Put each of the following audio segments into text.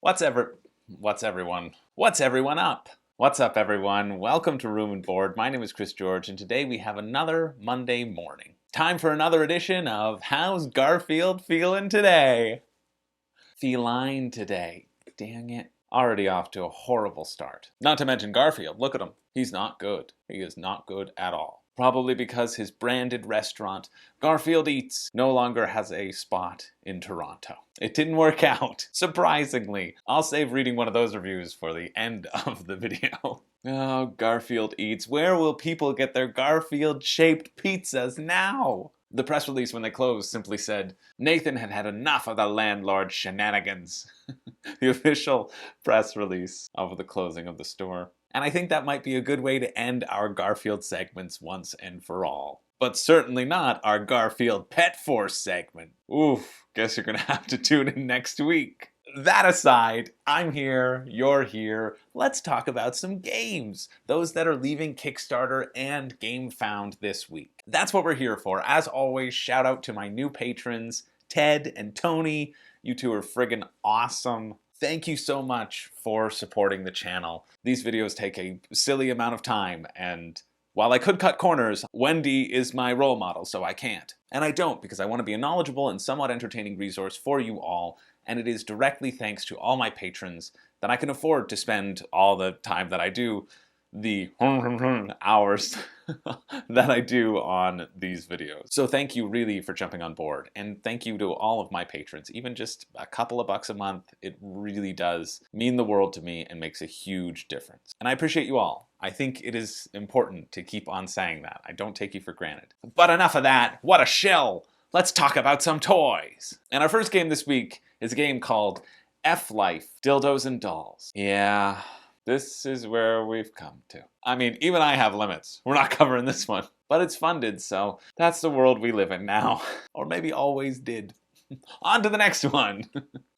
What's everyone? What's everyone up? What's up, everyone? Welcome to Room and Board. My name is Chris George, and today we have another Monday morning. Time for another edition of How's Garfield Feeling Today? Feline today. Dang it. Already off to a horrible start. Not to mention Garfield. Look at him. He's not good. He is not good at all. Probably because his branded restaurant, GarfieldEATS, no longer has a spot in Toronto. It didn't work out, surprisingly. I'll save reading one of those reviews for the end of the video. Oh, GarfieldEATS, where will people get their Garfield-shaped pizzas now? The press release when they closed simply said, Nathan had had enough of the landlord's shenanigans. The official press release of the closing of the store. And I think that might be a good way to end our Garfield segments once and for all. But certainly not our Garfield Pet Force segment. Oof, guess you're gonna have to tune in next week. That aside, I'm here, you're here. Let's talk about some games. Those that are leaving Kickstarter and GameFound this week. That's what we're here for. As always, shout out to my new patrons, Ted and Tony. You two are friggin' awesome. Thank you so much for supporting the channel. These videos take a silly amount of time, and while I could cut corners, Wendy is my role model, so I can't. And I don't, because I want to be a knowledgeable and somewhat entertaining resource for you all, and it is directly thanks to all my patrons that I can afford to spend all the time that I do, the hours that I do on these videos. So thank you really for jumping on board, and thank you to all of my patrons. Even just a couple of bucks a month, it really does mean the world to me and makes a huge difference. And I appreciate you all. I think it is important to keep on saying that. I don't take you for granted. But enough of that. What a shill! Let's talk about some toys. And our first game this week is a game called F-Life, Dildos and Dolls. Yeah. This is where we've come to. I mean, even I have limits. We're not covering this one. But it's funded, so that's the world we live in now. Or maybe always did. On to the next one.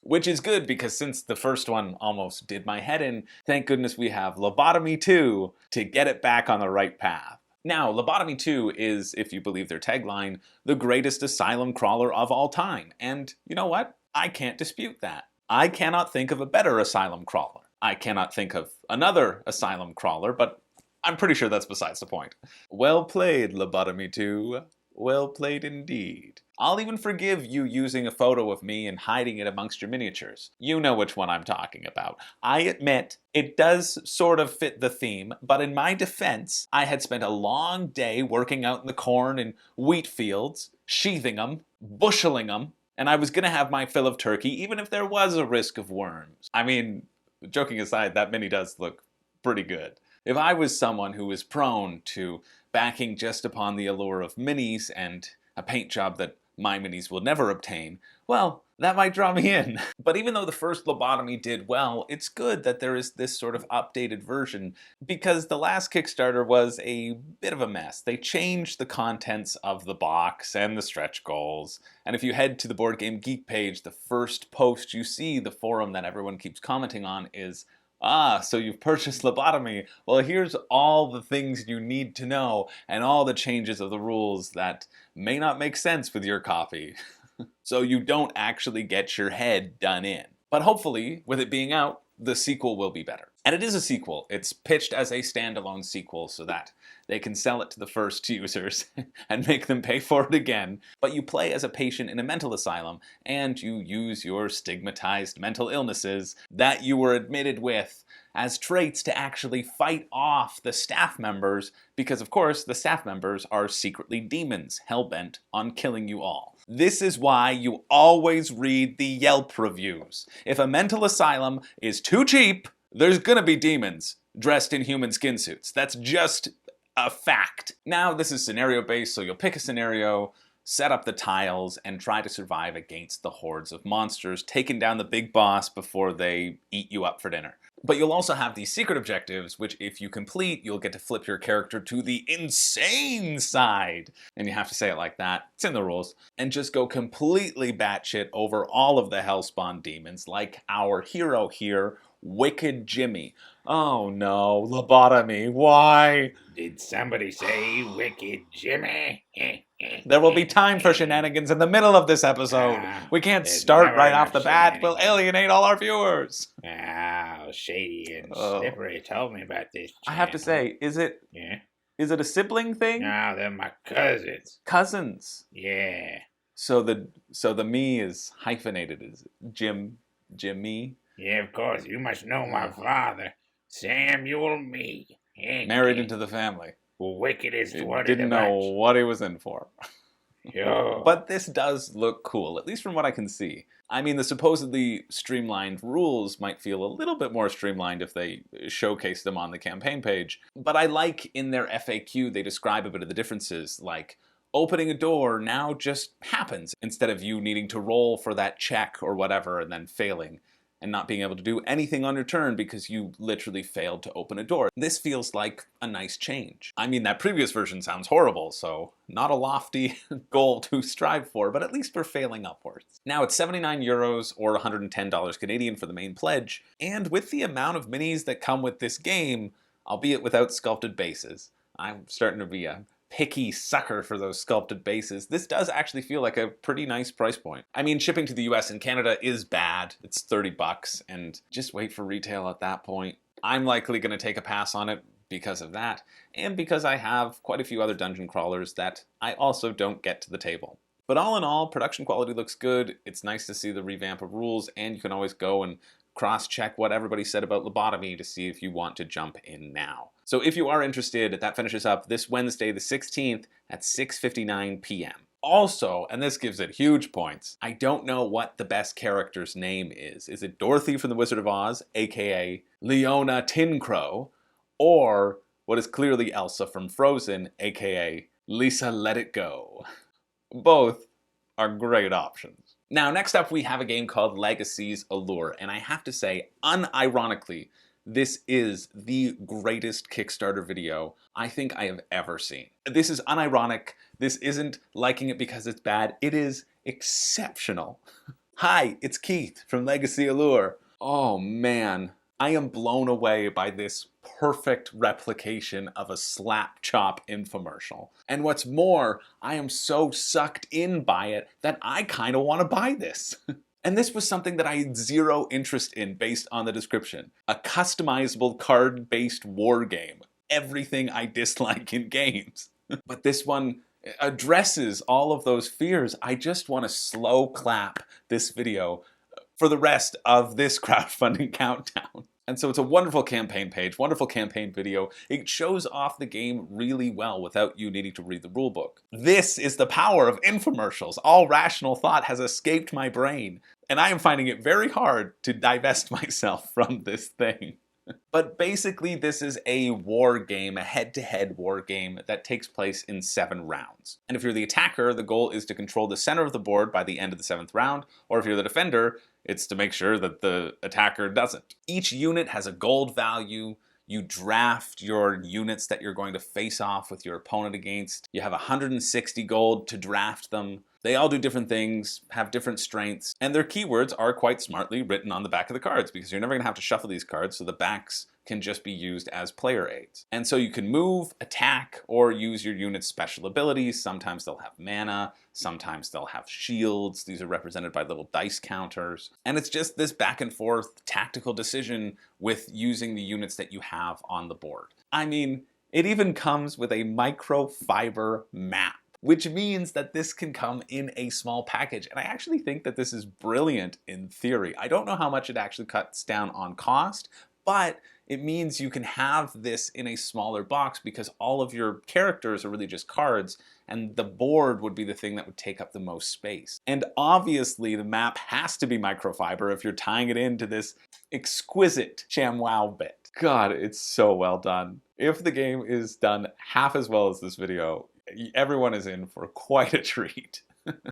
Which is good, because since the first one almost did my head in, thank goodness we have Lobotomy 2 to get it back on the right path. Now, Lobotomy 2 is, if you believe their tagline, the greatest asylum crawler of all time. And you know what? I can't dispute that. I cannot think of a better asylum crawler. I cannot think of another asylum crawler, but I'm pretty sure that's besides the point. Well played, Lobotomy 2. Well played indeed. I'll even forgive you using a photo of me and hiding it amongst your miniatures. You know which one I'm talking about. I admit, it does sort of fit the theme, but in my defense, I had spent a long day working out in the corn and wheat fields, sheathing them, busheling them, and I was gonna have my fill of turkey even if there was a risk of worms. I mean, joking aside, that mini does look pretty good. If I was someone who was prone to backing just upon the allure of minis and a paint job that my minis will never obtain, well, that might draw me in. But even though the first Lobotomy did well, it's good that there is this sort of updated version, because the last Kickstarter was a bit of a mess. They changed the contents of the box and the stretch goals, and if you head to the Board Game Geek page, the first post you see, the forum that everyone keeps commenting on, is, ah, so you've purchased Lobotomy. Well, here's all the things you need to know and all the changes of the rules that may not make sense with your copy. So you don't actually get your head done in. But hopefully, with it being out, the sequel will be better. And it is a sequel. It's pitched as a standalone sequel so that they can sell it to the first users and make them pay for it again. But you play as a patient in a mental asylum, and you use your stigmatized mental illnesses that you were admitted with as traits to actually fight off the staff members, because of course the staff members are secretly demons hell-bent on killing you all. This is why you always read the Yelp reviews. If a mental asylum is too cheap, there's gonna be demons dressed in human skin suits. That's just a fact. Now, this is scenario-based, so you'll pick a scenario, set up the tiles, and try to survive against the hordes of monsters, taking down the big boss before they eat you up for dinner. But you'll also have these secret objectives, which if you complete, you'll get to flip your character to the insane side. And you have to say it like that, it's in the rules. And just go completely batshit over all of the Hellspawn demons, like our hero here, Wicked Jimmy. Oh no, Lobotomy, why? Did somebody say Wicked Jimmy? There will be time for shenanigans in the middle of this episode. We can't start right off the bat. We'll alienate all our viewers. Oh, Shady and Slippery told me about this. I have to say, is it a sibling thing? No, they're my cousins. Cousins. Yeah. So the me is hyphenated. Is Jimmy? Yeah, of course. You must know my father, Samuel Me. Married into the family. Wickedest one. Didn't know what he was in for. Sure. But this does look cool, at least from what I can see. I mean, the supposedly streamlined rules might feel a little bit more streamlined if they showcase them on the campaign page. But I like in their FAQ they describe a bit of the differences, like opening a door now just happens instead of you needing to roll for that check or whatever and then failing and not being able to do anything on your turn because you literally failed to open a door. This feels like a nice change. I mean, that previous version sounds horrible, so not a lofty goal to strive for, but at least we're failing upwards. Now it's €79 or $110 Canadian for the main pledge, and with the amount of minis that come with this game, albeit without sculpted bases, I'm starting to be a picky sucker for those sculpted bases, this does actually feel like a pretty nice price point. I mean, shipping to the US and Canada is bad. It's $30, and just wait for retail at that point. I'm likely going to take a pass on it because of that, and because I have quite a few other dungeon crawlers that I also don't get to the table. But all in all, production quality looks good. It's nice to see the revamp of rules, and you can always go and cross-check what everybody said about Lobotomy to see if you want to jump in now. So if you are interested, that finishes up this Wednesday, the 16th at 6:59 p.m. Also, and this gives it huge points, I don't know what the best character's name is. Is it Dorothy from The Wizard of Oz, aka Leona Tincrow, or what is clearly Elsa from Frozen, aka Lisa Let It Go? Both are great options. Now, next up we have a game called Legacy's Allure, and I have to say, unironically, this is the greatest Kickstarter video I think I have ever seen. This is unironic. This isn't liking it because it's bad. It is exceptional. Hi, it's Keith from Legacy Allure. Oh man, I am blown away by this perfect replication of a Slapchop infomercial. And what's more, I am so sucked in by it that I kind of want to buy this. And this was something that I had zero interest in based on the description. A customizable card-based war game. Everything I dislike in games. But this one addresses all of those fears. I just want to slow clap this video for the rest of this crowdfunding countdown. And so it's a wonderful campaign page, wonderful campaign video. It shows off the game really well without you needing to read the rulebook. This is the power of infomercials. All rational thought has escaped my brain, and I am finding it very hard to divest myself from this thing. But basically this is a war game, a head-to-head war game that takes place in 7 rounds. And if you're the attacker, the goal is to control the center of the board by the end of the 7th round, or if you're the defender, it's to make sure that the attacker doesn't. Each unit has a gold value. You draft your units that you're going to face off with your opponent against. You have 160 gold to draft them. They all do different things, have different strengths, and their keywords are quite smartly written on the back of the cards because you're never going to have to shuffle these cards, so the backs can just be used as player aids. And so you can move, attack, or use your unit's special abilities. Sometimes they'll have mana, sometimes they'll have shields. These are represented by little dice counters. And it's just this back and forth tactical decision with using the units that you have on the board. I mean, it even comes with a microfiber map, which means that this can come in a small package. And I actually think that this is brilliant in theory. I don't know how much it actually cuts down on cost, but it means you can have this in a smaller box because all of your characters are really just cards, and the board would be the thing that would take up the most space. And obviously the map has to be microfiber if you're tying it into this exquisite ShamWow bit. God, it's so well done. If the game is done half as well as this video, everyone is in for quite a treat.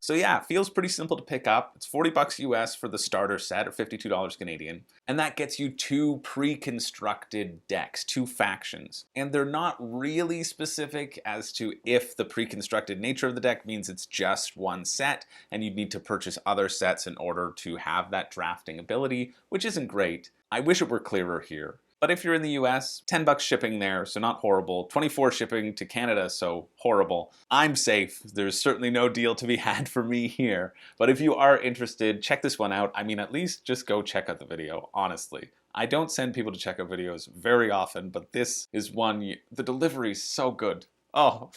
So yeah, it feels pretty simple to pick up. It's 40 bucks US for the starter set, or $52 Canadian. And that gets you 2 pre-constructed decks, 2 factions. And they're not really specific as to if the pre-constructed nature of the deck means it's just one set, and you'd need to purchase other sets in order to have that drafting ability, which isn't great. I wish it were clearer here. But if you're in the US, 10 bucks shipping there, so not horrible. 24 shipping to Canada, so horrible. I'm safe. There's certainly no deal to be had for me here. But if you are interested, check this one out. I mean, at least just go check out the video, honestly. I don't send people to check out videos very often, but this is one, the delivery's so good. Oh,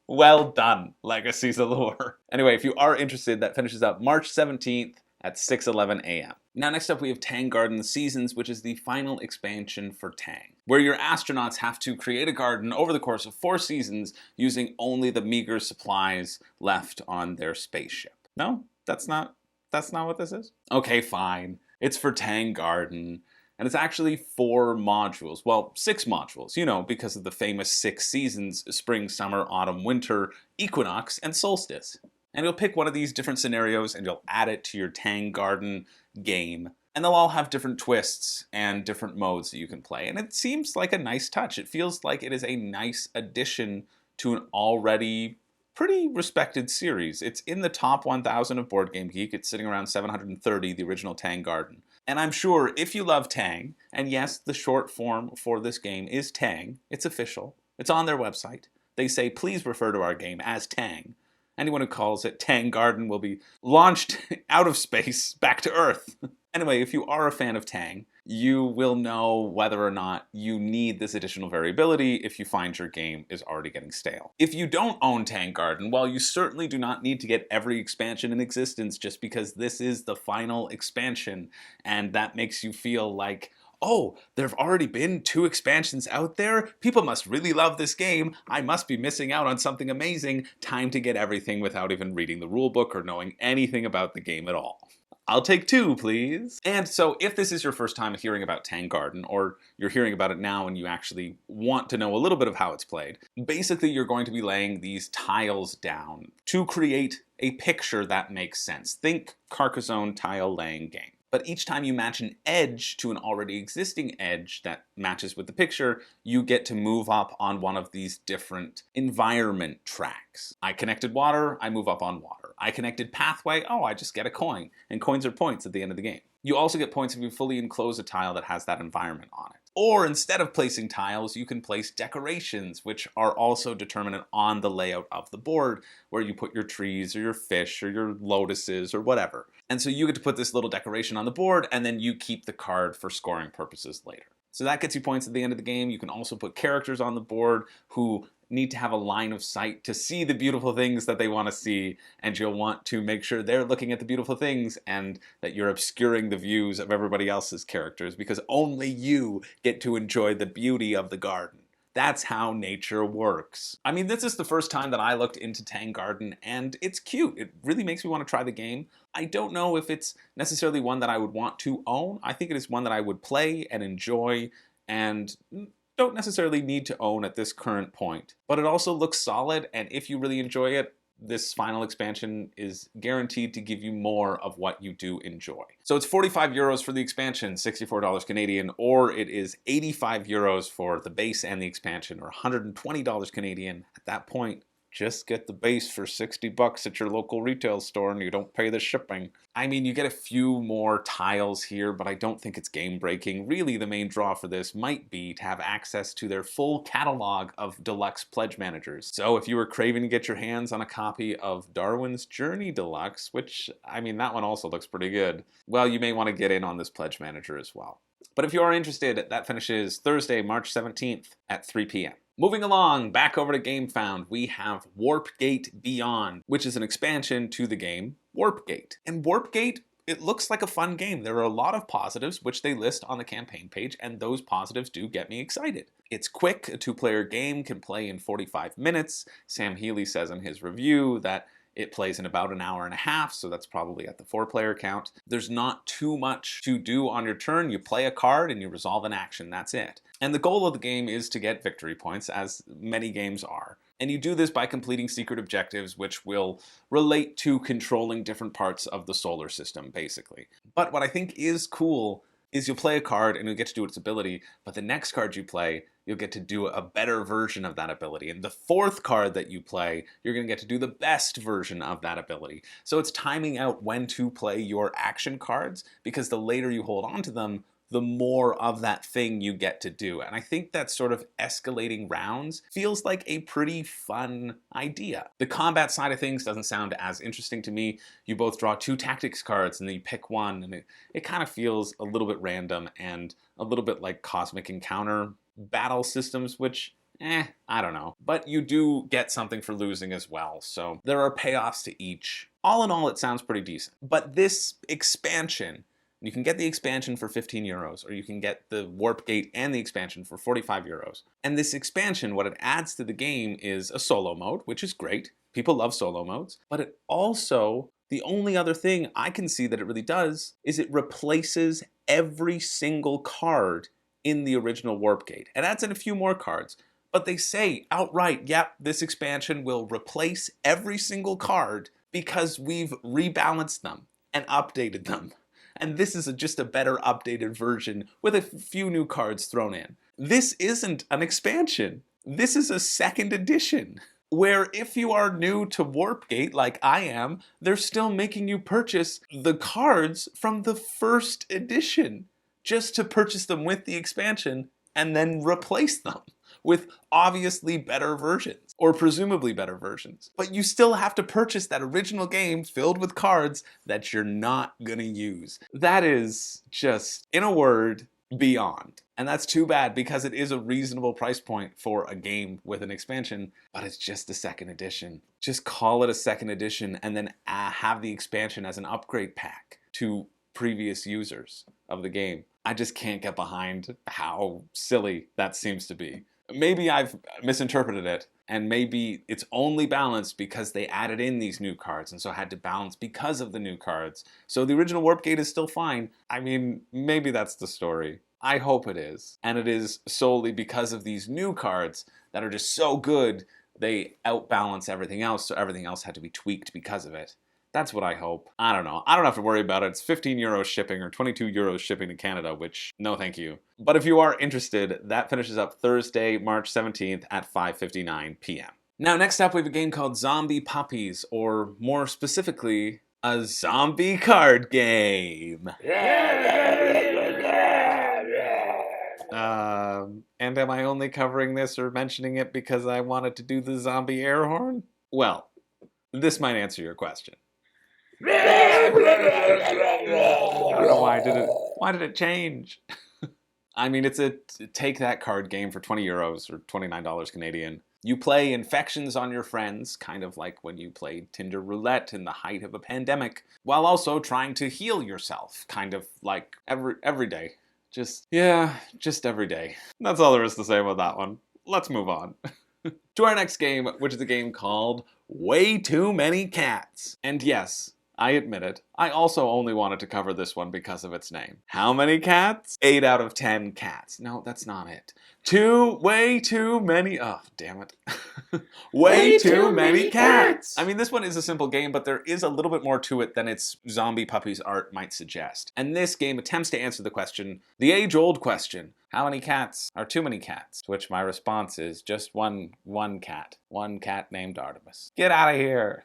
well done, Legacies Allure. Anyway, if you are interested, that finishes up March 17th at 6:11 a.m. Now next up we have Tang Garden Seasons, which is the final expansion for Tang, where your astronauts have to create a garden over the course of 4 seasons using only the meager supplies left on their spaceship. No? That's not what this is? Okay, fine. It's for Tang Garden. And it's actually 4 modules. Well, 6 modules, you know, because of the famous 6 seasons: spring, summer, autumn, winter, equinox, and solstice. And you'll pick one of these different scenarios and you'll add it to your Tang Garden game. And they'll all have different twists and different modes that you can play. And it seems like a nice touch. It feels like it is a nice addition to an already pretty respected series. It's in the top 1,000 of Board Game Geek. It's sitting around 730, the original Tang Garden. And I'm sure if you love Tang, and yes, the short form for this game is Tang, it's official, it's on their website. They say, please refer to our game as Tang. Anyone who calls it Tang Garden will be launched out of space back to Earth. Anyway, if you are a fan of Tang, you will know whether or not you need this additional variability if you find your game is already getting stale. If you don't own Tang Garden, well, you certainly do not need to get every expansion in existence just because this is the final expansion, and that makes you feel like, oh, there have already been 2 expansions out there? People must really love this game. I must be missing out on something amazing. Time to get everything without even reading the rulebook or knowing anything about the game at all. I'll take 2, please. And so if this is your first time hearing about Tang Garden, or you're hearing about it now and you actually want to know a little bit of how it's played, basically you're going to be laying these tiles down to create a picture that makes sense. Think Carcassonne tile laying game. But each time you match an edge to an already existing edge that matches with the picture, you get to move up on one of these different environment tracks. I connected water, I move up on water. I connected pathway, oh, I just get a coin. And coins are points at the end of the game. You also get points if you fully enclose a tile that has that environment on it. Or instead of placing tiles, you can place decorations, which are also determinant on the layout of the board, where you put your trees or your fish or your lotuses or whatever. And so you get to put this little decoration on the board, and then you keep the card for scoring purposes later. So that gets you points at the end of the game. You can also put characters on the board who need to have a line of sight to see the beautiful things that they want to see, and you'll want to make sure they're looking at the beautiful things and that you're obscuring the views of everybody else's characters, because only you get to enjoy the beauty of the garden. That's how nature works. I mean, this is the first time that I looked into Tang Garden, and it's cute. It really makes me want to try the game. I don't know if it's necessarily one that I would want to own. I think it is one that I would play and enjoy, and don't necessarily need to own at this current point. But it also looks solid, and if you really enjoy it, this final expansion is guaranteed to give you more of what you do enjoy. So it's 45 euros for the expansion, $64 Canadian, or it is 85 euros for the base and the expansion, or $120 Canadian. At that point, just get the base for 60 bucks at your local retail store and you don't pay the shipping. I mean, you get a few more tiles here, but I don't think it's game breaking. Really, the main draw for this might be to have access to their full catalog of deluxe pledge managers. So if you were craving to get your hands on a copy of Darwin's Journey Deluxe, which, I mean, that one also looks pretty good, well, you may want to get in on this pledge manager as well. But if you are interested, that finishes Thursday, March 17th at 3 p.m. Moving along, back over to GameFound, we have Warpgate Beyond, which is an expansion to the game Warpgate. And Warpgate, it looks like a fun game. There are a lot of positives, which they list on the campaign page, and those positives do get me excited. It's quick, a 2-player game, can play in 45 minutes. Sam Healy says in his review that it plays in about an hour and a half, so that's probably at the 4-player count. There's not too much to do on your turn. You play a card and you resolve an action, that's it. And the goal of the game is to get victory points, as many games are. And you do this by completing secret objectives, which will relate to controlling different parts of the solar system, basically. But what I think is cool is you'll play a card and you'll get to do its ability, but the next card you play, you'll get to do a better version of that ability. And the fourth card that you play, you're going to get to do the best version of that ability. So it's timing out when to play your action cards, because the later you hold on to them, the more of that thing you get to do. And I think that sort of escalating rounds feels like a pretty fun idea. The combat side of things doesn't sound as interesting to me. You both draw 2 tactics cards and then you pick one, and it kind of feels a little bit random and a little bit like Cosmic Encounter battle systems, which I don't know. But you do get something for losing as well, so there are payoffs to each. All in all, it sounds pretty decent. But this expansion, you can get the expansion for 15 euros, or you can get the Warpgate and the expansion for 45 euros. And this expansion, what it adds to the game is a solo mode, which is great. People love solo modes. But it also, the only other thing I can see that it really does is it replaces every single card in the original Warpgate. It adds in a few more cards, but they say outright, yep, this expansion will replace every single card because we've rebalanced them and updated them. And this is just a better updated version with a few new cards thrown in. This isn't an expansion. This is a second edition, where if you are new to Warpgate like I am, they're still making you purchase the cards from the first edition just to purchase them with the expansion and then replace them with obviously better versions, or presumably better versions. But you still have to purchase that original game filled with cards that you're not gonna use. That is just, in a word, beyond. And that's too bad, because it is a reasonable price point for a game with an expansion, but it's just a second edition. Just call it a second edition and then have the expansion as an upgrade pack to previous users of the game. I just can't get behind how silly that seems to be. Maybe I've misinterpreted it, and maybe it's only balanced because they added in these new cards and so had to balance because of the new cards. So the original Warpgate is still fine. I mean, maybe that's the story. I hope it is. And it is solely because of these new cards that are just so good, they outbalance everything else, so everything else had to be tweaked because of it. That's what I hope. I don't know. I don't have to worry about it. It's 15 euros shipping or 22 euros shipping to Canada, which no thank you. But if you are interested, that finishes up Thursday, March 17th at 5:59 p.m. Now, next up, we have a game called Zombie Puppies, or more specifically, a zombie card game. And am I only covering this or mentioning it because I wanted to do the zombie air horn? Well, this might answer your question. I don't know why did it change? I mean, it's a take that card game for 20 euros or $29 Canadian. You play infections on your friends, kind of like when you played Tinder Roulette in the height of a pandemic, while also trying to heal yourself, kind of like every day. Just every day. That's all there is to say about that one. Let's move on. To our next game, which is a game called Way Too Many Cats. And yes, I admit it, I also only wanted to cover this one because of its name. How many cats? 8 out of 10 cats. No, that's not it. Way too many, oh, damn it. way too many cats. I mean, this one is a simple game, but there is a little bit more to it than its zombie puppies art might suggest. And this game attempts to answer the question, the age-old question, how many cats are too many cats? To which my response is just one cat. One cat named Artemis. Get out of here.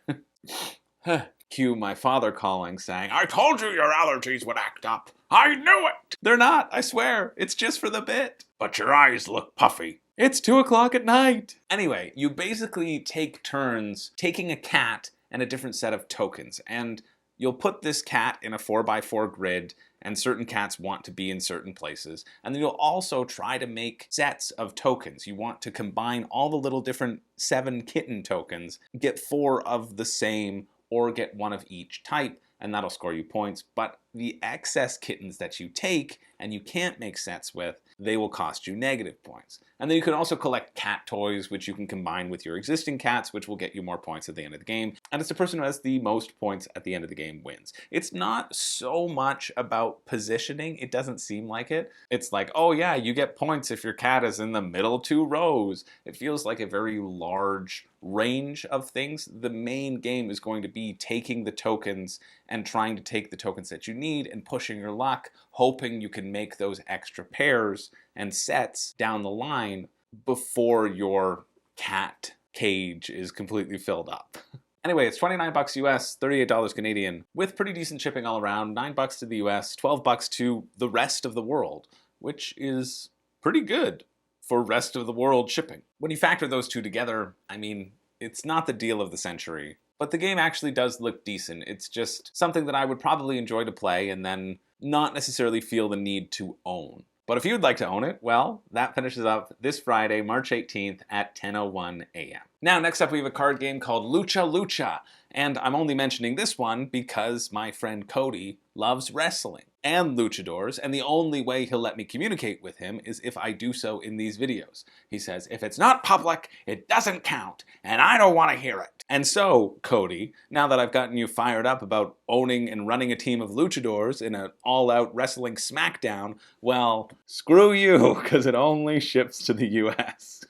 Cue my father calling, saying, I told you your allergies would act up. I knew it. They're not, I swear. It's just for the bit. But your eyes look puffy. It's 2 o'clock at night. Anyway, you basically take turns taking a cat and a different set of tokens. And you'll put this cat in a 4x4 grid, and certain cats want to be in certain places. And then you'll also try to make sets of tokens. You want to combine all the little different 7 kitten tokens, get 4 of the same, or get 1 of each type, and that'll score you points. But the excess kittens that you take and you can't make sets with, they will cost you negative points. And then you can also collect cat toys, which you can combine with your existing cats, which will get you more points at the end of the game. And it's the person who has the most points at the end of the game wins. It's not so much about positioning. It doesn't seem like it. It's like, oh yeah, you get points if your cat is in the middle 2 rows. It feels like a very large range of things. The main game is going to be taking the tokens and trying to take the tokens that you need and pushing your luck, hoping you can make those extra pairs and sets down the line before your cat cage is completely filled up. Anyway, it's $29 US, $38 Canadian, with pretty decent shipping all around, $9 to the US, $12 to the rest of the world, which is pretty good for rest of the world shipping. When you factor those two together, I mean, it's not the deal of the century, but the game actually does look decent. It's just something that I would probably enjoy to play and then not necessarily feel the need to own. But if you'd like to own it, well, that finishes up this Friday, March 18th at 10:01 a.m. Now, next up we have a card game called Lucha Lucha, and I'm only mentioning this one because my friend Cody loves wrestling and luchadors, and the only way he'll let me communicate with him is if I do so in these videos. He says, if it's not public, it doesn't count, and I don't want to hear it. And so, Cody, now that I've gotten you fired up about owning and running a team of luchadors in an all-out wrestling smackdown, well, screw you, because it only ships to the US.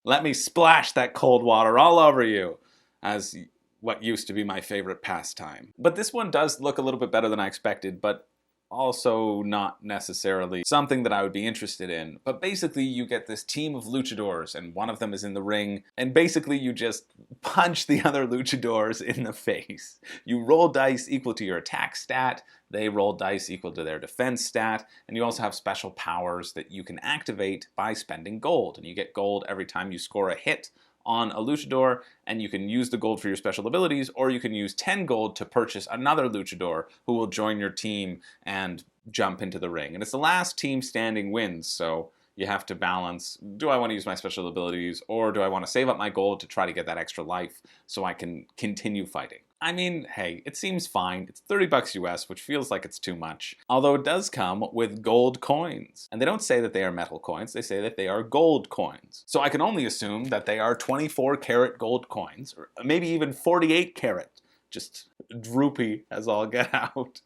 Let me splash that cold water all over you, as what used to be my favorite pastime. But this one does look a little bit better than I expected, but also not necessarily something that I would be interested in. But basically you get this team of luchadors and one of them is in the ring, and basically you just punch the other luchadors in the face. You roll dice equal to your attack stat, they roll dice equal to their defense stat, and you also have special powers that you can activate by spending gold, and you get gold every time you score a hit on a luchador, and you can use the gold for your special abilities, or you can use 10 gold to purchase another luchador who will join your team and jump into the ring. And it's the last team standing wins, so you have to balance, do I want to use my special abilities, or do I want to save up my gold to try to get that extra life so I can continue fighting? I mean, hey, it seems fine. It's $30 US, which feels like it's too much. Although it does come with gold coins. And they don't say that they are metal coins, they say that they are gold coins. So I can only assume that they are 24 karat gold coins, or maybe even 48 karat. Just droopy as all get out.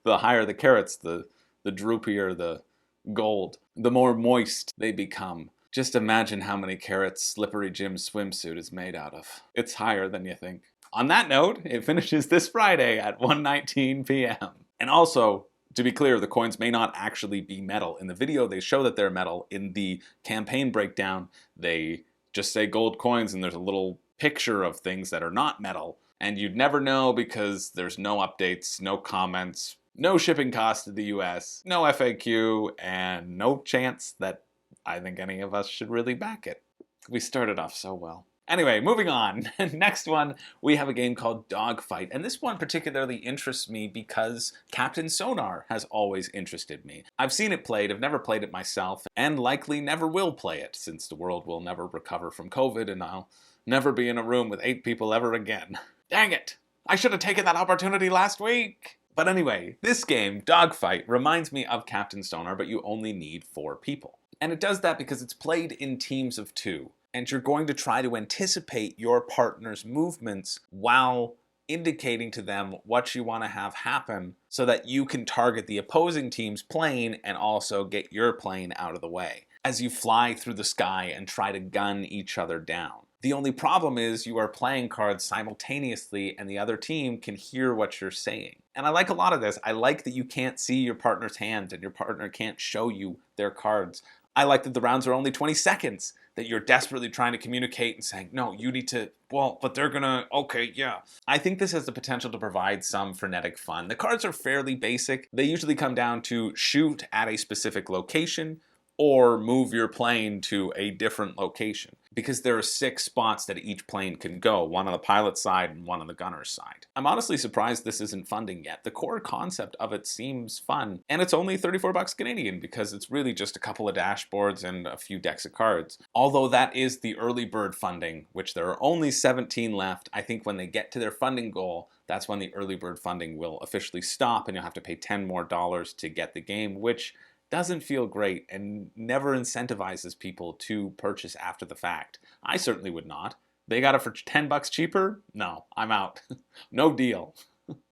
The higher the carats, the droopier the gold. The more moist they become. Just imagine how many carats Slippery Jim's swimsuit is made out of. It's higher than you think. On that note, it finishes this Friday at 1:19 p.m. And also, to be clear, the coins may not actually be metal. In the video, they show that they're metal. In the campaign breakdown, they just say gold coins, and there's a little picture of things that are not metal. And you'd never know because there's no updates, no comments, no shipping cost to the US, no FAQ, and no chance that I think any of us should really back it. We started off so well. Anyway, moving on. Next one, we have a game called Dogfight. And this one particularly interests me because Captain Sonar has always interested me. I've seen it played, I've never played it myself, and likely never will play it, since the world will never recover from COVID and I'll never be in a room with 8 people ever again. Dang it! I should have taken that opportunity last week! But anyway, this game, Dogfight, reminds me of Captain Sonar, but you only need 4 people. And it does that because it's played in teams of 2. And you're going to try to anticipate your partner's movements while indicating to them what you want to have happen so that you can target the opposing team's plane and also get your plane out of the way as you fly through the sky and try to gun each other down. The only problem is you are playing cards simultaneously and the other team can hear what you're saying. And I like a lot of this. I like that you can't see your partner's hands and your partner can't show you their cards. I like that the rounds are only 20 seconds, that you're desperately trying to communicate and saying, no, you need to, well, but they're gonna, okay, yeah. I think this has the potential to provide some frenetic fun. The cards are fairly basic. They usually come down to shoot at a specific location or move your plane to a different location, because there are 6 spots that each plane can go, one on the pilot's side and one on the gunner's side. I'm honestly surprised this isn't funding yet. The core concept of it seems fun, and it's only $34 Canadian because it's really just a couple of dashboards and a few decks of cards. Although that is the early bird funding, which there are only 17 left. I think when they get to their funding goal, that's when the early bird funding will officially stop and you'll have to pay $10 more to get the game, which doesn't feel great and never incentivizes people to purchase after the fact. I certainly would not. They got it for $10 cheaper? No, I'm out. No deal.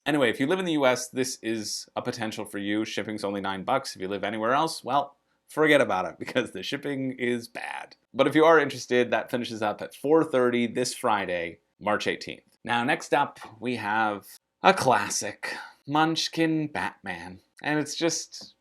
Anyway, if you live in the US, this is a potential for you. Shipping's only $9. If you live anywhere else, well, forget about it because the shipping is bad. But if you are interested, that finishes up at 4:30 this Friday, March 18th. Now, next up, we have a classic, Munchkin Batman. And it's just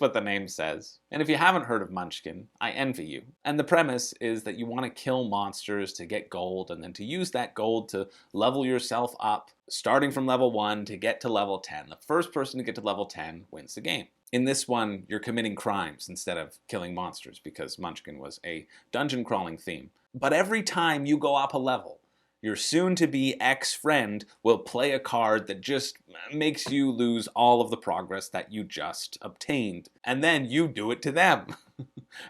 what the name says. And if you haven't heard of Munchkin, I envy you. And the premise is that you want to kill monsters to get gold, and then to use that gold to level yourself up, starting from level 1 to get to level 10. The first person to get to level 10 wins the game. In this one, you're committing crimes instead of killing monsters, because Munchkin was a dungeon crawling theme. But every time you go up a level, your soon-to-be ex-friend will play a card that just makes you lose all of the progress that you just obtained. And then you do it to them.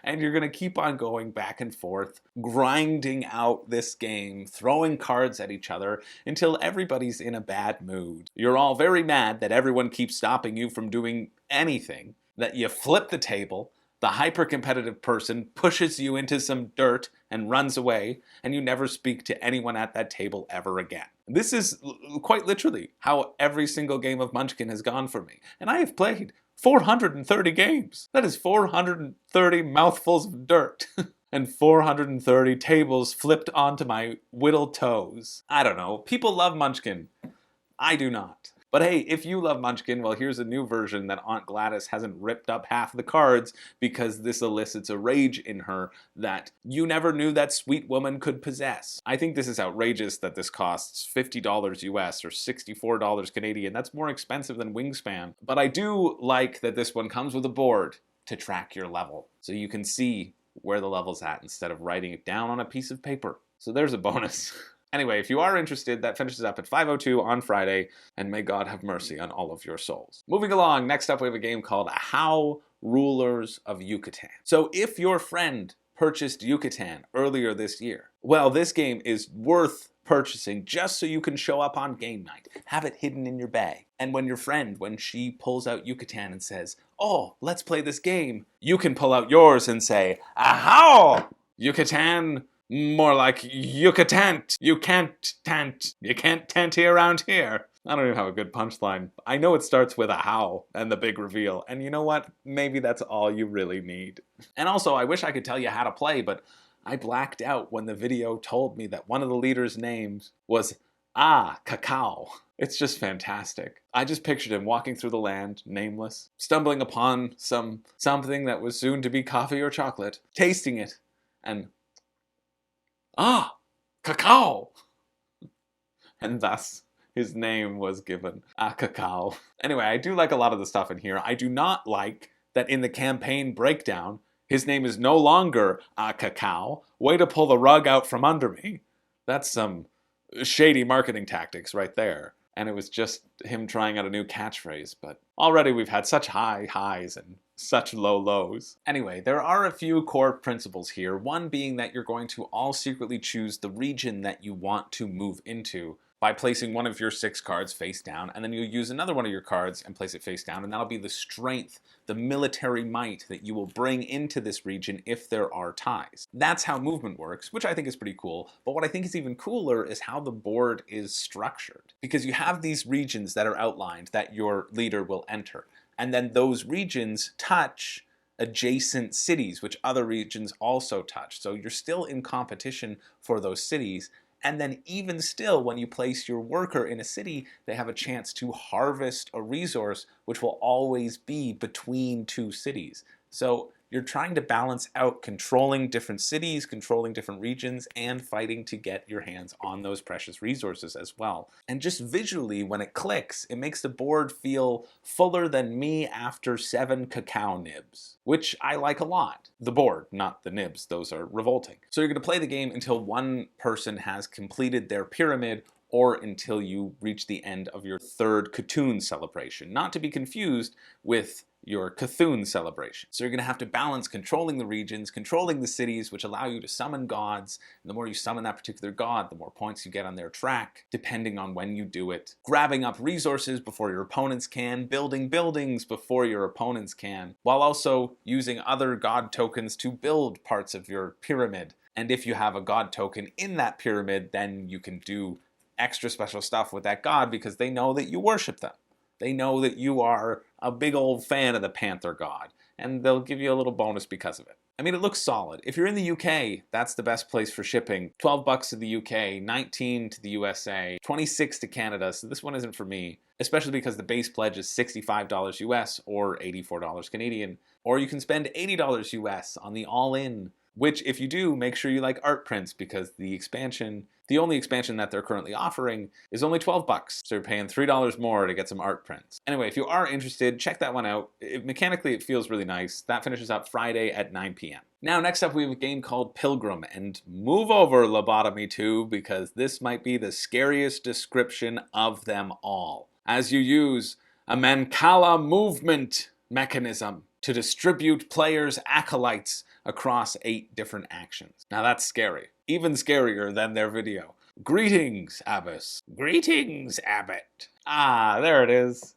And you're going to keep on going back and forth, grinding out this game, throwing cards at each other until everybody's in a bad mood. You're all very mad that everyone keeps stopping you from doing anything, that you flip the table, the hyper-competitive person pushes you into some dirt and runs away, and you never speak to anyone at that table ever again. This is quite literally how every single game of Munchkin has gone for me. And I have played 430 games. That is 430 mouthfuls of dirt. And 430 tables flipped onto my whittled toes. I don't know. People love Munchkin. I do not. But hey, if you love Munchkin, well, here's a new version that Aunt Gladys hasn't ripped up half the cards because this elicits a rage in her that you never knew that sweet woman could possess. I think this is outrageous that this costs $50 US or $64 Canadian. That's more expensive than Wingspan. But I do like that this one comes with a board to track your level, so you can see where the level's at instead of writing it down on a piece of paper. So there's a bonus. Anyway, if you are interested, that finishes up at 5:02 on Friday, and may God have mercy on all of your souls. Moving along, next up we have a game called Ahau, Rulers of Yucatan. So if your friend purchased Yucatan earlier this year, well, this game is worth purchasing just so you can show up on game night. Have it hidden in your bag. And when your friend, when she pulls out Yucatan and says, "Oh, let's play this game," you can pull out yours and say, "Ahau! Yucatan! More like Yucatan. You can't tent here around here." I don't even have a good punchline. I know it starts with a how and the big reveal. And you know what? Maybe that's all you really need. And also, I wish I could tell you how to play, but I blacked out when the video told me that one of the leaders' names was Cacao. It's just fantastic. I just pictured him walking through the land, nameless, stumbling upon something that was soon to be coffee or chocolate, tasting it, and cacao! And thus, his name was given, Cacao. Anyway, I do like a lot of the stuff in here. I do not like that in the campaign breakdown, his name is no longer Cacao. Way to pull the rug out from under me. That's some shady marketing tactics right there. And it was just him trying out a new catchphrase, but already we've had such high highs and such low lows. Anyway, there are a few core principles here, one being that you're going to all secretly choose the region that you want to move into by placing one of your 6 cards face down, and then you use another one of your cards and place it face down, and that'll be the strength, the military might that you will bring into this region if there are ties. That's how movement works, which I think is pretty cool, but what I think is even cooler is how the board is structured. Because you have these regions that are outlined that your leader will enter, and then those regions touch adjacent cities, which other regions also touch. So you're still in competition for those cities. And then even still, when you place your worker in a city, they have a chance to harvest a resource, which will always be between 2 cities. So you're trying to balance out controlling different cities, controlling different regions, and fighting to get your hands on those precious resources as well. And just visually, when it clicks, it makes the board feel fuller than me after 7 cacao nibs, which I like a lot. The board, not the nibs, those are revolting. So you're going to play the game until one person has completed their pyramid or until you reach the end of your third Cthulhu celebration, not to be confused with your Cthulhu celebration. So you're going to have to balance controlling the regions, controlling the cities, which allow you to summon gods. And the more you summon that particular god, the more points you get on their track, depending on when you do it. Grabbing up resources before your opponents can, building buildings before your opponents can, while also using other god tokens to build parts of your pyramid. And if you have a god token in that pyramid, then you can do extra special stuff with that god because they know that you worship them. They know that you are a big old fan of the Panther God, and they'll give you a little bonus because of it. I mean, it looks solid. If you're in the UK, that's the best place for shipping. $12 to the UK, $19 to the USA, $26 to Canada, so this one isn't for me, especially because the base pledge is $65 US or $84 Canadian, or you can spend $80 US on the all-in, which if you do, make sure you like art prints because the only expansion that they're currently offering is only $12, so you're paying $3 more to get some art prints. Anyway, if you are interested, check that one out. Mechanically, it feels really nice. That finishes up Friday at 9 p.m. Now, next up, we have a game called Pilgrim, and move over, Lobotomy 2, because this might be the scariest description of them all, as you use a Mancala movement mechanism to distribute players' acolytes across 8 different actions. Now that's scary. Even scarier than their video. Greetings, Abbess. Greetings, Abbot. Ah, there it is.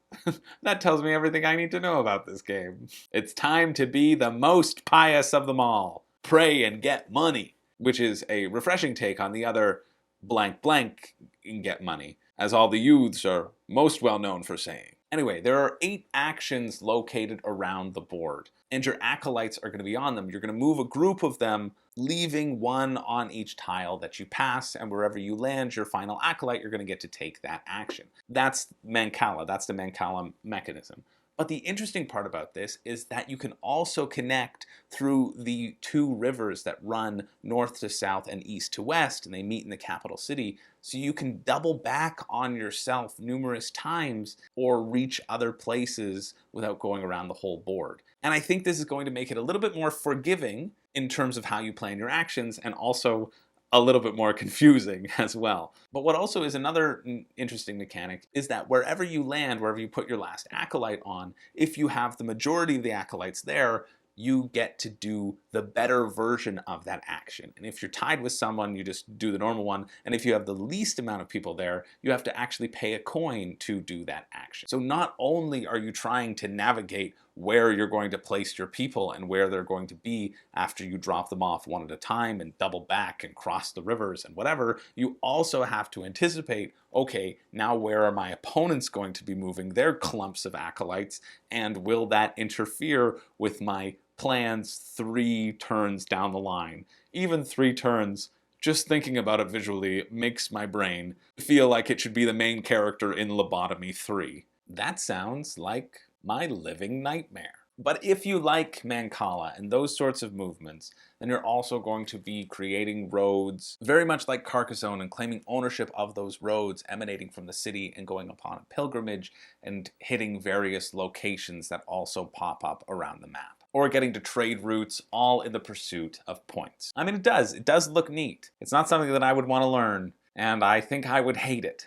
That tells me everything I need to know about this game. It's time to be the most pious of them all. Pray and get money. Which is a refreshing take on the other blank blank and get money, as all the youths are most well known for saying. Anyway, there are 8 actions located around the board, and your acolytes are going to be on them. You're going to move a group of them, leaving one on each tile that you pass, and wherever you land your final acolyte, you're going to get to take that action. That's Mancala. That's the Mancala mechanism. But the interesting part about this is that you can also connect through the 2 rivers that run north to south and east to west, and they meet in the capital city. So you can double back on yourself numerous times or reach other places without going around the whole board. And I think this is going to make it a little bit more forgiving in terms of how you plan your actions, and also a little bit more confusing as well. But what also is another interesting mechanic is that wherever you land, wherever you put your last acolyte on, if you have the majority of the acolytes there, you get to do the better version of that action. And if you're tied with someone, you just do the normal one. And if you have the least amount of people there, you have to actually pay a coin to do that action. So not only are you trying to navigate where you're going to place your people and where they're going to be after you drop them off one at a time and double back and cross the rivers and whatever, you also have to anticipate, okay, now where are my opponents going to be moving their clumps of acolytes, and will that interfere with my plans 3 turns down the line? Even 3 turns, just thinking about it visually makes my brain feel like it should be the main character in Lobotomy 3. That sounds like my living nightmare. But if you like Mancala and those sorts of movements, then you're also going to be creating roads, very much like Carcassonne, and claiming ownership of those roads emanating from the city and going upon a pilgrimage and hitting various locations that also pop up around the map. Or getting to trade routes, all in the pursuit of points. I mean, it does look neat. It's not something that I would want to learn, and I think I would hate it.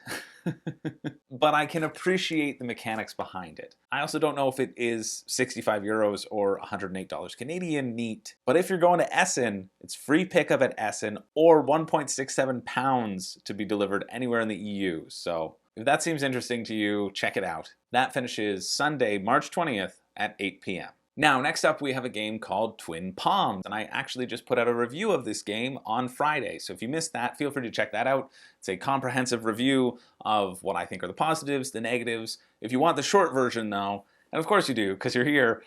But I can appreciate the mechanics behind it. I also don't know if it is 65 euros or $108 Canadian neat, but if you're going to Essen, it's free pickup at Essen or 1.67 pounds to be delivered anywhere in the EU. So if that seems interesting to you, check it out. That finishes Sunday, March 20th at 8 p.m. Now, next up, we have a game called Twin Palms, and I actually just put out a review of this game on Friday, so if you missed that, feel free to check that out. It's a comprehensive review of what I think are the positives, the negatives. If you want the short version, though, and of course you do, because you're here,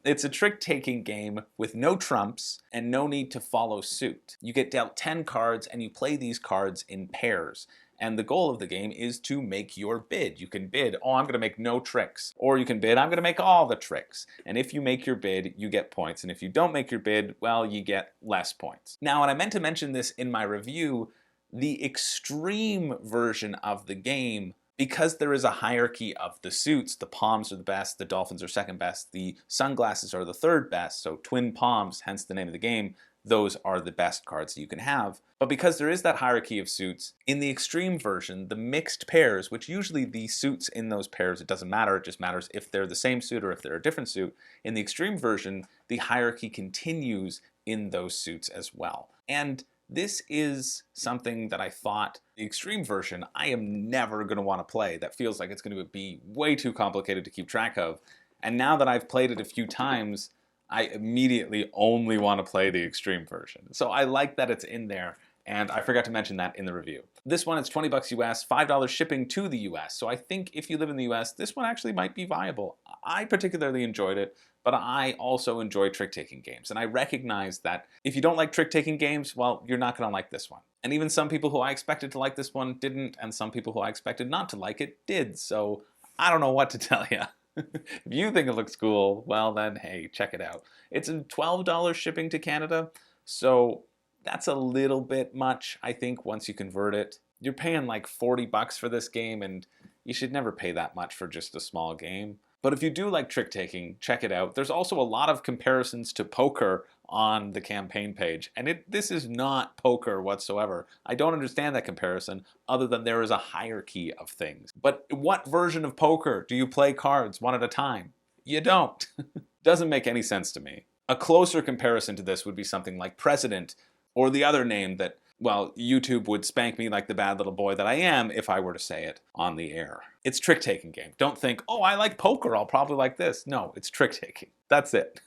it's a trick-taking game with no trumps and no need to follow suit. You get dealt 10 cards, and you play these cards in pairs. And the goal of the game is to make your bid. You can bid, oh, I'm going to make no tricks. Or you can bid, I'm going to make all the tricks. And if you make your bid, you get points. And if you don't make your bid, well, you get less points. Now, and I meant to mention this in my review, the extreme version of the game, because there is a hierarchy of the suits, the palms are the best, the dolphins are second best, the sunglasses are the third best, so twin palms, hence the name of the game, those are the best cards that you can have. But because there is that hierarchy of suits, in the extreme version, the mixed pairs, which usually the suits in those pairs, it doesn't matter, it just matters if they're the same suit or if they're a different suit. In the extreme version, the hierarchy continues in those suits as well. And this is something that I thought, the extreme version, I am never going to want to play. That feels like it's going to be way too complicated to keep track of. And now that I've played it a few times, I immediately only want to play the extreme version. So I like that it's in there, and I forgot to mention that in the review. This one is $20 US, $5 shipping to the US. So I think if you live in the US, this one actually might be viable. I particularly enjoyed it, but I also enjoy trick-taking games. And I recognize that if you don't like trick-taking games, well, you're not going to like this one. And even some people who I expected to like this one didn't, and some people who I expected not to like it did. So I don't know what to tell you. If you think it looks cool, well then, hey, check it out. It's a $12 shipping to Canada, so that's a little bit much, I think, once you convert it. You're paying like $40 for this game, and you should never pay that much for just a small game. But if you do like trick-taking, check it out. There's also a lot of comparisons to poker on the campaign page, and this is not poker whatsoever. I don't understand that comparison, other than there is a hierarchy of things. But what version of poker do you play cards one at a time? You don't. Doesn't make any sense to me. A closer comparison to this would be something like President, or the other name that, well, YouTube would spank me like the bad little boy that I am if I were to say it on the air. It's trick-taking game. Don't think, oh, I like poker, I'll probably like this. No, it's trick-taking. That's it.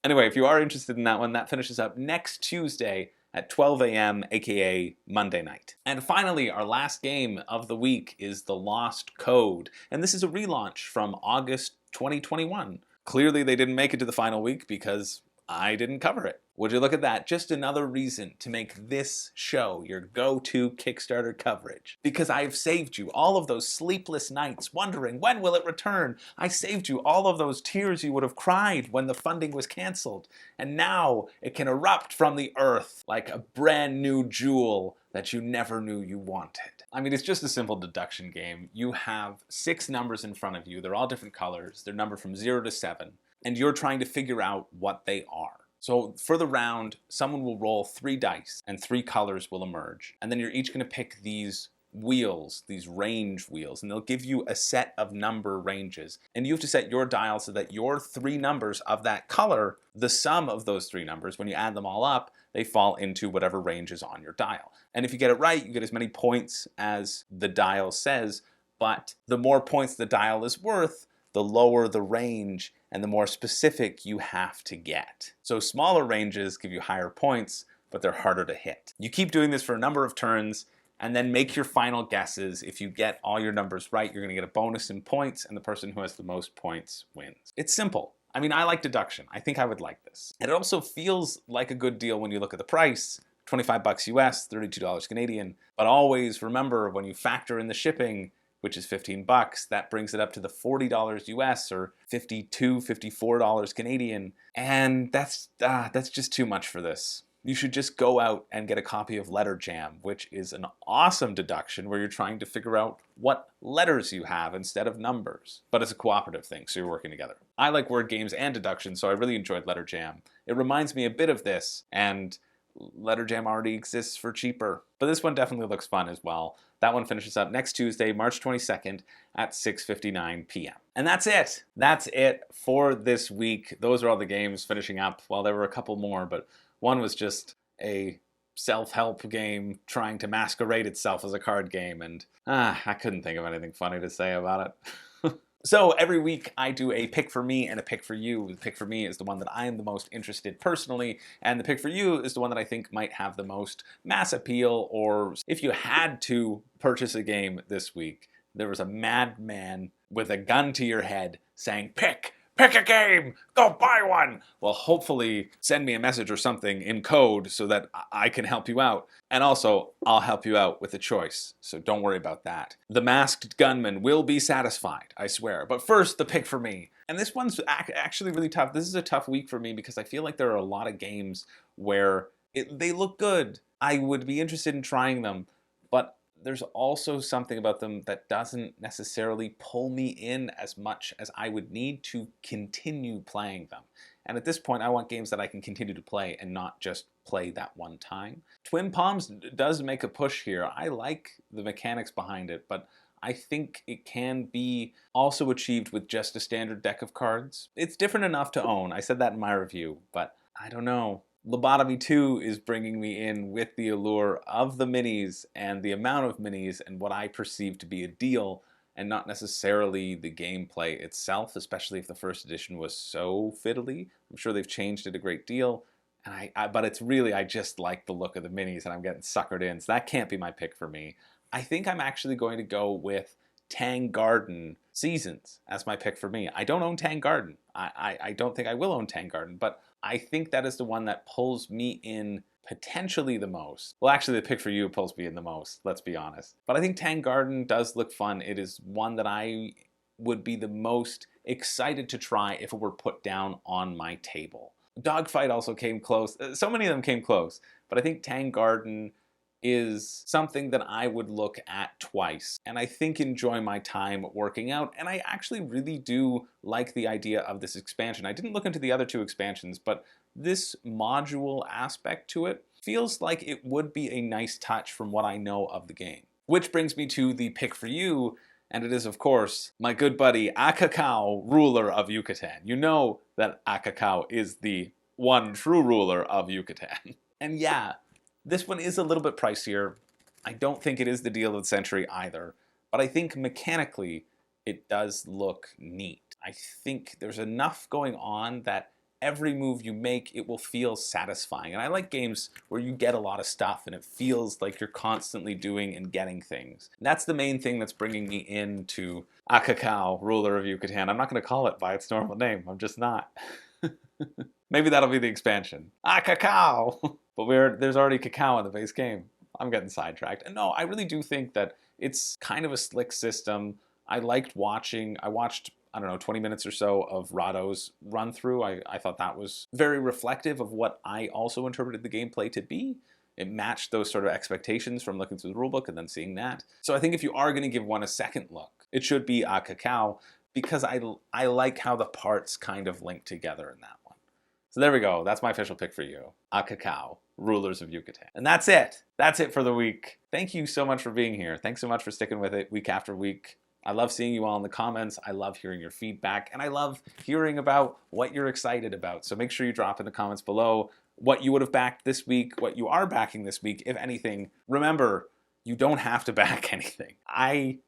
Anyway, if you are interested in that one, that finishes up next Tuesday at 12 a.m., aka Monday night. And finally, our last game of the week is The Lost Code. And this is a relaunch from August 2021. Clearly, they didn't make it to the final week because I didn't cover it. Would you look at that? Just another reason to make this show your go-to Kickstarter coverage. Because I've saved you all of those sleepless nights wondering when will it return. I saved you all of those tears you would have cried when the funding was canceled. And now it can erupt from the earth like a brand new jewel that you never knew you wanted. I mean, it's just a simple deduction game. You have 6 numbers in front of you. They're all different colors. They're numbered from 0 to 7. And you're trying to figure out what they are. So for the round, someone will roll 3 dice and 3 colors will emerge. And then you're each going to pick these wheels, these range wheels, and they'll give you a set of number ranges. And you have to set your dial so that your 3 numbers of that color, the sum of those 3 numbers, when you add them all up, they fall into whatever range is on your dial. And if you get it right, you get as many points as the dial says, but the more points the dial is worth, the lower the range and the more specific you have to get. So smaller ranges give you higher points, but they're harder to hit. You keep doing this for a number of turns and then make your final guesses. If you get all your numbers right, you're gonna get a bonus in points, and the person who has the most points wins. It's simple. I mean, I like deduction. I think I would like this. And it also feels like a good deal when you look at the price. $25 US, $32 Canadian. But always remember, when you factor in the shipping, which is $15, that brings it up to the $40 US or $52, $54 Canadian. And that's just too much for this. You should just go out and get a copy of Letter Jam, which is an awesome deduction where you're trying to figure out what letters you have instead of numbers. But it's a cooperative thing, so you're working together. I like word games and deduction, so I really enjoyed Letter Jam. It reminds me a bit of this, and Letter Jam already exists for cheaper. But this one definitely looks fun as well. That one finishes up next Tuesday, March 22nd at 6:59 p.m. And that's it. That's it for this week. Those are all the games finishing up. Well, there were a couple more, but one was just a self-help game trying to masquerade itself as a card game, and I couldn't think of anything funny to say about it. So every week I do a pick for me and a pick for you. The pick for me is the one that I am the most interested personally, and the pick for you is the one that I think might have the most mass appeal, or if you had to purchase a game this week, there was a madman with a gun to your head saying, pick a game, go buy one. Well, hopefully send me a message or something in code so that I can help you out. And also, I'll help you out with a choice, so don't worry about that. The masked gunman will be satisfied, I swear. But first, the pick for me. And this one's actually really tough. This is a tough week for me because I feel like there are a lot of games where they look good. I would be interested in trying them, but there's also something about them that doesn't necessarily pull me in as much as I would need to continue playing them. And at this point, I want games that I can continue to play and not just play that one time. Twin Palms does make a push here. I like the mechanics behind it, but I think it can be also achieved with just a standard deck of cards. It's different enough to own. I said that in my review, but I don't know. Lobotomy 2 is bringing me in with the allure of the minis and the amount of minis and what I perceive to be a deal, and not necessarily the gameplay itself, especially if the first edition was so fiddly. I'm sure they've changed it a great deal, and but it's really, I just like the look of the minis and I'm getting suckered in, so that can't be my pick for me. I think I'm actually going to go with Tang Garden Seasons as my pick for me. I don't own Tang Garden. I don't think I will own Tang Garden, but I think that is the one that pulls me in potentially the most. Well, actually, the pick for you pulls me in the most, let's be honest. But I think Tang Garden does look fun. It is one that I would be the most excited to try if it were put down on my table. Dogfight also came close. So many of them came close, but I think Tang Garden is something that I would look at twice and I think enjoy my time working out, and I actually really do like the idea of this expansion. I didn't look into the other two expansions, but this module aspect to it feels like it would be a nice touch from what I know of the game. Which brings me to the pick for you, and it is of course my good buddy Ahau, ruler of Yucatan. You know that Ahau is the one true ruler of Yucatan. And yeah, this one is a little bit pricier. I don't think it is the deal of the century either, but I think mechanically it does look neat. I think there's enough going on that every move you make, it will feel satisfying. And I like games where you get a lot of stuff and it feels like you're constantly doing and getting things. And that's the main thing that's bringing me into Ahau, ruler of Yucatan. I'm not going to call it by its normal name. I'm just not. Maybe that'll be the expansion. Ahau! But there's already cacao in the base game. I'm getting sidetracked. And no, I really do think that it's kind of a slick system. I watched, I don't know, 20 minutes or so of Rado's run through. I thought that was very reflective of what I also interpreted the gameplay to be. It matched those sort of expectations from looking through the rulebook and then seeing that. So I think if you are going to give one a second look, it should be Ahau, because I like how the parts kind of link together in that one. So there we go. That's my official pick for you. Ahau, rulers of Yucatan. And that's it. That's it for the week. Thank you so much for being here. Thanks so much for sticking with it week after week. I love seeing you all in the comments. I love hearing your feedback, and I love hearing about what you're excited about. So make sure you drop in the comments below what you would have backed this week, what you are backing this week, if anything. Remember, you don't have to back anything. I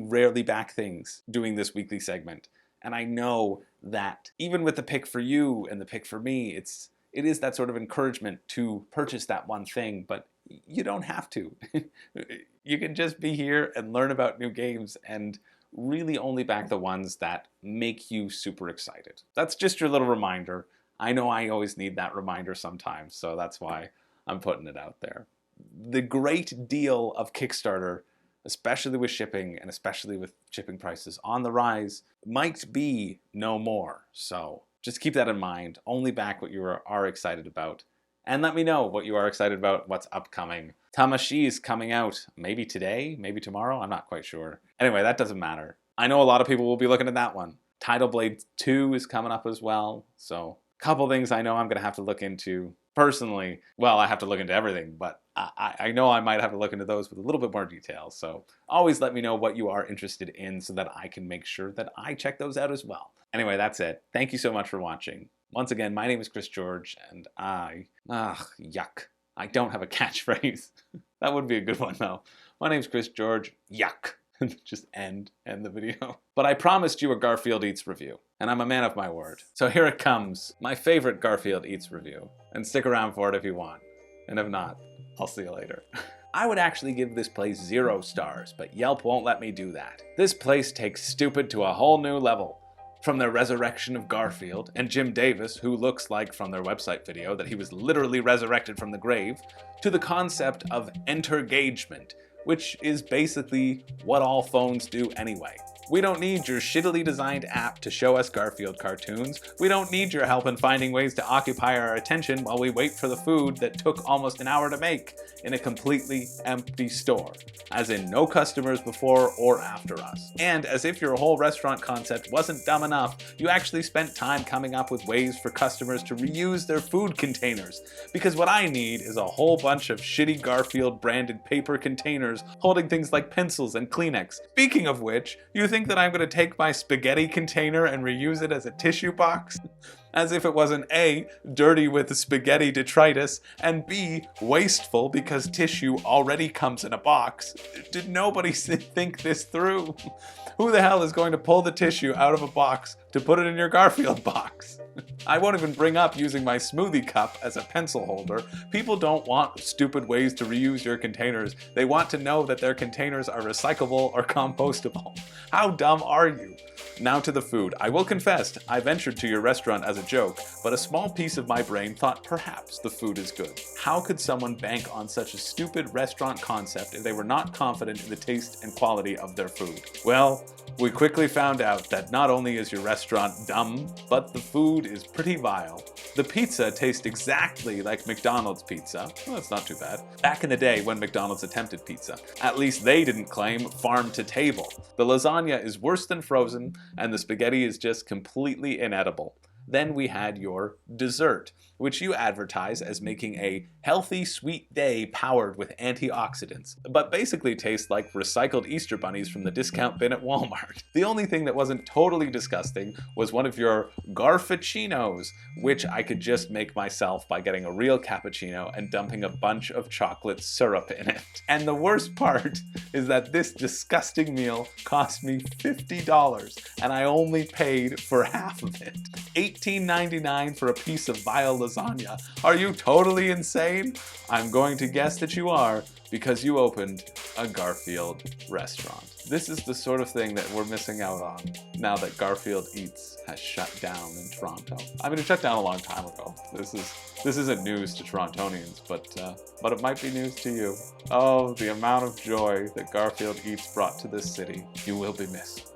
rarely back things doing this weekly segment, and I know that even with the pick for you and the pick for me, it is that sort of encouragement to purchase that one thing, but you don't have to. You can just be here and learn about new games and really only back the ones that make you super excited. That's just your little reminder. I know I always need that reminder sometimes, so that's why I'm putting it out there. The great deal of Kickstarter, especially with shipping and especially with shipping prices on the rise, might be no more. So just keep that in mind. Only back what you are excited about. And let me know what you are excited about, what's upcoming. Tamashii is coming out maybe today, maybe tomorrow, I'm not quite sure. Anyway, that doesn't matter. I know a lot of people will be looking at that one. Tidal Blade 2 is coming up as well, so a couple things I know I'm going to have to look into. Personally, well, I have to look into everything, but I know I might have to look into those with a little bit more detail, so always let me know what you are interested in so that I can make sure that I check those out as well. Anyway, that's it. Thank you so much for watching. Once again, my name is Chris George, and yuck. I don't have a catchphrase. That would be a good one, though. My name's Chris George, yuck. Just end the video. But I promised you a Garfield Eats review, and I'm a man of my word. So here it comes, my favorite Garfield Eats review. And stick around for it if you want. And if not, I'll see you later. I would actually give this place 0 stars, but Yelp won't let me do that. This place takes stupid to a whole new level. From their resurrection of Garfield and Jim Davis, who looks like from their website video that he was literally resurrected from the grave, to the concept of entergagement, which is basically what all phones do anyway. We don't need your shittily designed app to show us Garfield cartoons. We don't need your help in finding ways to occupy our attention while we wait for the food that took almost an hour to make in a completely empty store. As in no customers before or after us. And as if your whole restaurant concept wasn't dumb enough, you actually spent time coming up with ways for customers to reuse their food containers. Because what I need is a whole bunch of shitty Garfield branded paper containers holding things like pencils and Kleenex. Speaking of which, you think that I'm going to take my spaghetti container and reuse it as a tissue box? As if it wasn't A, dirty with spaghetti detritus, and B, wasteful because tissue already comes in a box. Did nobody think this through? Who the hell is going to pull the tissue out of a box to put it in your Garfield box? I won't even bring up using my smoothie cup as a pencil holder. People don't want stupid ways to reuse your containers. They want to know that their containers are recyclable or compostable. How dumb are you? Now to the food. I will confess, I ventured to your restaurant as a joke, but a small piece of my brain thought perhaps the food is good. How could someone bank on such a stupid restaurant concept if they were not confident in the taste and quality of their food? Well, we quickly found out that not only is your restaurant dumb, but the food is pretty vile. The pizza tastes exactly like McDonald's pizza. Well, that's not too bad. Back in the day when McDonald's attempted pizza, at least they didn't claim farm to table. The lasagna is worse than frozen, and the spaghetti is just completely inedible. Then we had your dessert, which you advertise as making a healthy sweet day powered with antioxidants, but basically tastes like recycled Easter bunnies from the discount bin at Walmart. The only thing that wasn't totally disgusting was one of your Garfuccinos, which I could just make myself by getting a real cappuccino and dumping a bunch of chocolate syrup in it. And the worst part is that this disgusting meal cost me $50, and I only paid for half of it. $18.99 for a piece of vile lasagna. Are you totally insane? I'm going to guess that you are, because you opened a Garfield restaurant. This is the sort of thing that we're missing out on now that GarfieldEATS has shut down in Toronto. I mean, it shut down a long time ago. This isn't news to Torontonians, but it might be news to you. Oh, the amount of joy that GarfieldEATS brought to this city. You will be missed.